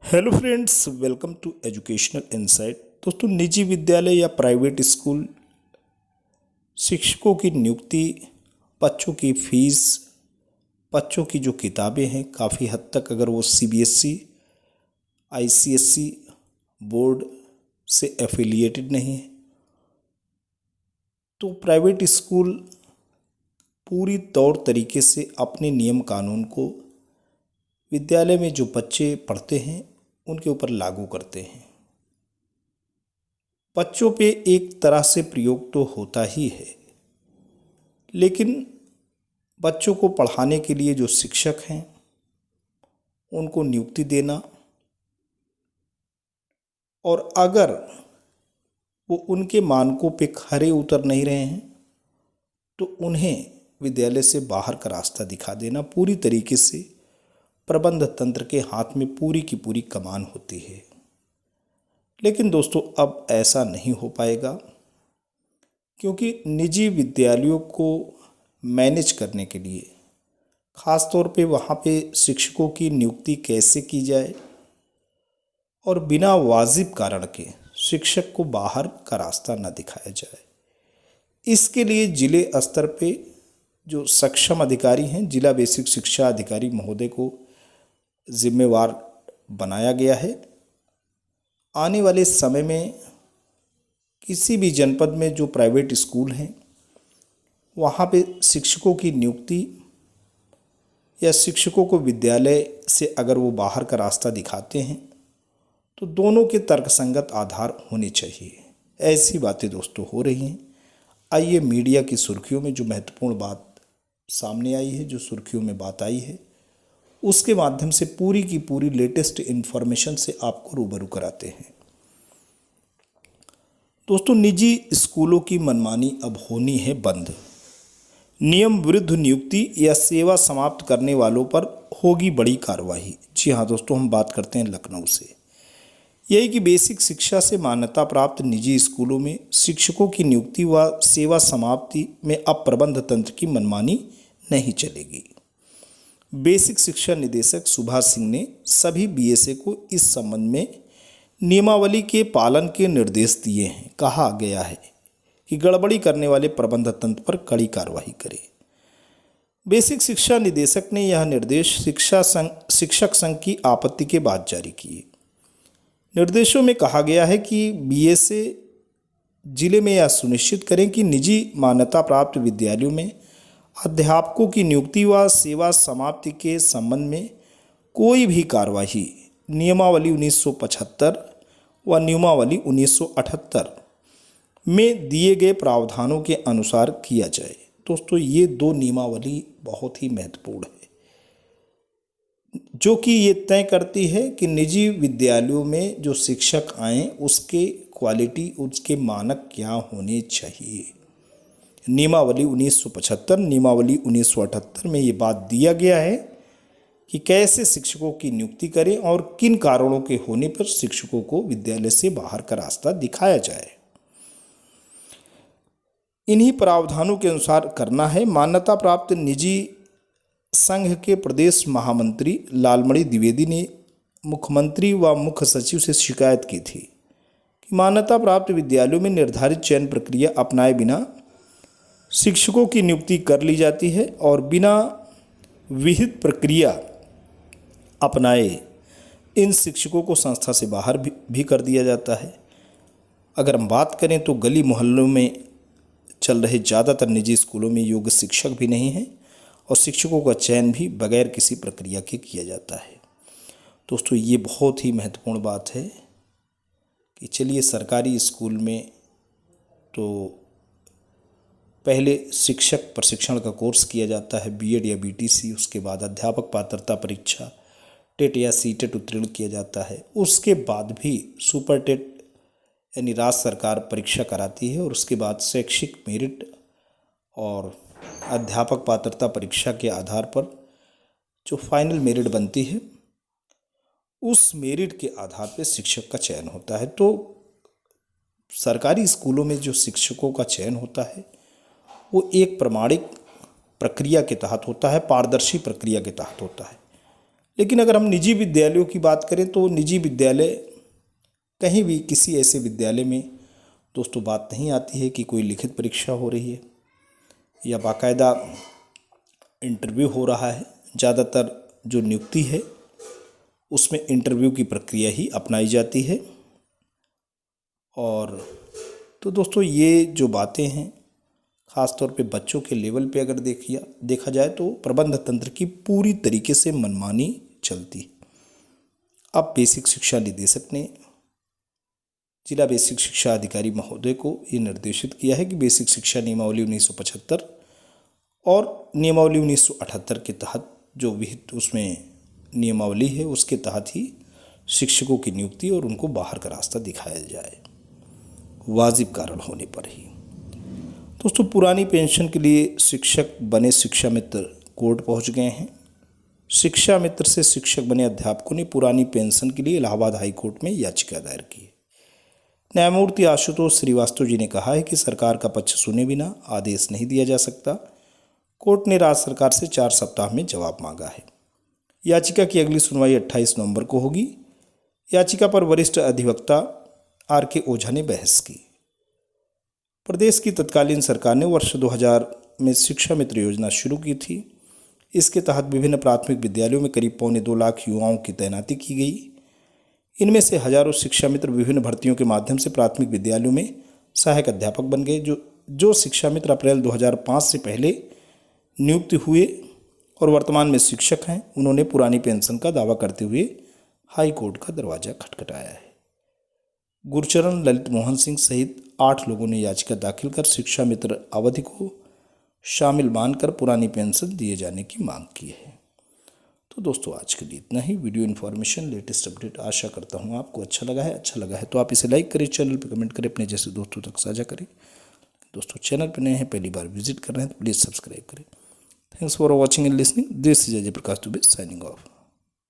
Hello friends, welcome to educational insight. दोस्तों, निजी विद्यालय या प्राइवेट स्कूल शिक्षकों की नियुक्ति, बच्चों की फीस, बच्चों की जो किताबें हैं, काफ़ी हद तक अगर वो सीबीएसई, आईसीएसई बोर्ड से एफिलिएटेड नहीं है तो प्राइवेट स्कूल पूरी तौर तरीके से अपने नियम कानून को विद्यालय में जो बच्चे पढ़ते हैं उनके ऊपर लागू करते हैं। बच्चों पे एक तरह से प्रयोग तो होता ही है, लेकिन बच्चों को पढ़ाने के लिए जो शिक्षक हैं उनको नियुक्ति देना, और अगर वो उनके मानकों पे खरे उतर नहीं रहे हैं तो उन्हें विद्यालय से बाहर का रास्ता दिखा देना, पूरी तरीके से प्रबंध तंत्र के हाथ में पूरी की पूरी कमान होती है। लेकिन दोस्तों, अब ऐसा नहीं हो पाएगा, क्योंकि निजी विद्यालयों को मैनेज करने के लिए ख़ास तौर पे वहाँ पे शिक्षकों की नियुक्ति कैसे की जाए और बिना वाजिब कारण के शिक्षक को बाहर का रास्ता न दिखाया जाए, इसके लिए जिले स्तर पे जो सक्षम अधिकारी हैं, जिला बेसिक शिक्षा अधिकारी महोदय को जिम्मेवार बनाया गया है। आने वाले समय में किसी भी जनपद में जो प्राइवेट स्कूल हैं वहाँ पे शिक्षकों की नियुक्ति या शिक्षकों को विद्यालय से अगर वो बाहर का रास्ता दिखाते हैं तो दोनों के तर्कसंगत आधार होने चाहिए। ऐसी बातें दोस्तों हो रही हैं। आइए, मीडिया की सुर्खियों में जो महत्वपूर्ण बात सामने आई है, जो सुर्खियों में बात आई है, उसके माध्यम से पूरी की पूरी लेटेस्ट इन्फॉर्मेशन से आपको रूबरू कराते हैं। दोस्तों, निजी स्कूलों की मनमानी अब होनी है बंद। नियम विरुद्ध नियुक्ति या सेवा समाप्त करने वालों पर होगी बड़ी कार्रवाई। जी हाँ दोस्तों, हम बात करते हैं लखनऊ से। यही कि बेसिक शिक्षा से मान्यता प्राप्त निजी स्कूलों में शिक्षकों की नियुक्ति व सेवा समाप्ति में अब प्रबंध तंत्र की मनमानी नहीं चलेगी। बेसिक शिक्षा निदेशक सुभाष सिंह ने सभी बीएसए को इस संबंध में नियमावली के पालन के निर्देश दिए हैं। कहा गया है कि गड़बड़ी करने वाले प्रबंध तंत्र पर कड़ी कार्रवाई करें। बेसिक शिक्षा निदेशक ने यह निर्देश शिक्षक संघ की आपत्ति के बाद जारी किए। निर्देशों में कहा गया है कि बीएसए जिले में यह सुनिश्चित करें कि निजी मान्यता प्राप्त विद्यालयों में अध्यापकों की नियुक्ति व सेवा समाप्ति के संबंध में कोई भी कार्यवाही नियमावली 1975 व नियमावली 1978 में दिए गए प्रावधानों के अनुसार किया जाए। दोस्तों, ये दो नियमावली बहुत ही महत्वपूर्ण है, जो कि ये तय करती है कि निजी विद्यालयों में जो शिक्षक आएँ उसके क्वालिटी, उसके मानक क्या होने चाहिए। नियमावली 1975, नियमावली 1978 में ये बात दिया गया है कि कैसे शिक्षकों की नियुक्ति करें और किन कारणों के होने पर शिक्षकों को विद्यालय से बाहर का रास्ता दिखाया जाए। इन्हीं प्रावधानों के अनुसार करना है। मान्यता प्राप्त निजी संघ के प्रदेश महामंत्री लालमणि द्विवेदी ने मुख्यमंत्री व मुख्य सचिव से शिकायत की थी कि मान्यता प्राप्त विद्यालयों में निर्धारित चयन प्रक्रिया अपनाए बिना शिक्षकों की नियुक्ति कर ली जाती है और बिना विहित प्रक्रिया अपनाए इन शिक्षकों को संस्था से बाहर भी कर दिया जाता है। अगर हम बात करें तो गली मोहल्लों में चल रहे ज़्यादातर निजी स्कूलों में योग्य शिक्षक भी नहीं हैं और शिक्षकों का चयन भी बगैर किसी प्रक्रिया के किया जाता है। दोस्तों, ये बहुत ही महत्वपूर्ण बात है कि चलिए, सरकारी स्कूल में तो पहले शिक्षक प्रशिक्षण का कोर्स किया जाता है, बीएड या बीटीसी, उसके बाद अध्यापक पात्रता परीक्षा टेट या सीटेट उत्तीर्ण किया जाता है। उसके बाद भी सुपर टेट यानी राज्य सरकार परीक्षा कराती है और उसके बाद शैक्षिक मेरिट और अध्यापक पात्रता परीक्षा के आधार पर जो फाइनल मेरिट बनती है, उस मेरिट के आधार पर शिक्षक का चयन होता है। तो सरकारी स्कूलों में जो शिक्षकों का चयन होता है वो एक प्रमाणिक प्रक्रिया के तहत होता है, पारदर्शी प्रक्रिया के तहत होता है। लेकिन अगर हम निजी विद्यालयों की बात करें तो निजी विद्यालय कहीं भी किसी ऐसे विद्यालय में दोस्तों बात नहीं आती है कि कोई लिखित परीक्षा हो रही है या बाकायदा इंटरव्यू हो रहा है। ज़्यादातर जो नियुक्ति है उसमें इंटरव्यू की प्रक्रिया ही अपनाई जाती है। और तो दोस्तों ये जो बातें हैं ख़ास तौर पे बच्चों के लेवल पे अगर देखा जाए तो प्रबंध तंत्र की पूरी तरीके से मनमानी चलती। अब बेसिक शिक्षा निदेशक ने जिला बेसिक शिक्षा अधिकारी महोदय को ये निर्देशित किया है कि बेसिक शिक्षा नियमावली 1975 और नियमावली 1978 के तहत जो विहित उसमें नियमावली है उसके तहत ही शिक्षकों की नियुक्ति और उनको बाहर का रास्ता दिखाया जाए, वाजिब कारण होने पर ही। दोस्तों पुरानी पेंशन के लिए शिक्षक बने शिक्षा मित्र कोर्ट पहुंच गए हैं। शिक्षा मित्र से शिक्षक बने अध्यापकों ने पुरानी पेंशन के लिए इलाहाबाद हाई कोर्ट में याचिका दायर की है। न्यायमूर्ति आशुतोष श्रीवास्तव जी ने कहा है कि सरकार का पक्ष सुने बिना आदेश नहीं दिया जा सकता। कोर्ट ने राज्य सरकार से 4 सप्ताह में जवाब मांगा है। याचिका की अगली सुनवाई 28 नवंबर को होगी। याचिका पर वरिष्ठ अधिवक्ता RK ओझा ने बहस की। प्रदेश की तत्कालीन सरकार ने वर्ष 2000 में शिक्षा मित्र योजना शुरू की थी। इसके तहत विभिन्न प्राथमिक विद्यालयों में करीब 2.25 लाख युवाओं की तैनाती की गई। इनमें से हजारों शिक्षा मित्र विभिन्न भर्तियों के माध्यम से प्राथमिक विद्यालयों में सहायक अध्यापक बन गए। जो शिक्षा मित्र अप्रैल 2005 से पहले नियुक्त हुए और वर्तमान में शिक्षक हैं, उन्होंने पुरानी पेंशन का दावा करते हुए हाई कोर्ट का दरवाजा खटखटाया है। गुरचरण ललित मोहन सिंह सहित 8 लोगों ने याचिका दाखिल कर शिक्षा मित्र अवधि को शामिल मानकर पुरानी पेंशन दिए जाने की मांग की है। तो दोस्तों आज के लिए इतना ही। वीडियो इन्फॉर्मेशन लेटेस्ट अपडेट आशा करता हूँ आपको अच्छा लगा है तो आप इसे लाइक करें, चैनल पर कमेंट करें, अपने जैसे दोस्तों तक साझा करें। दोस्तों चैनल पर नए हैं, पहली बार विजिट कर रहे हैं तो प्लीज़ सब्सक्राइब करें। Thanks for watching and listening. This is Ajay Prakash Dubey signing off.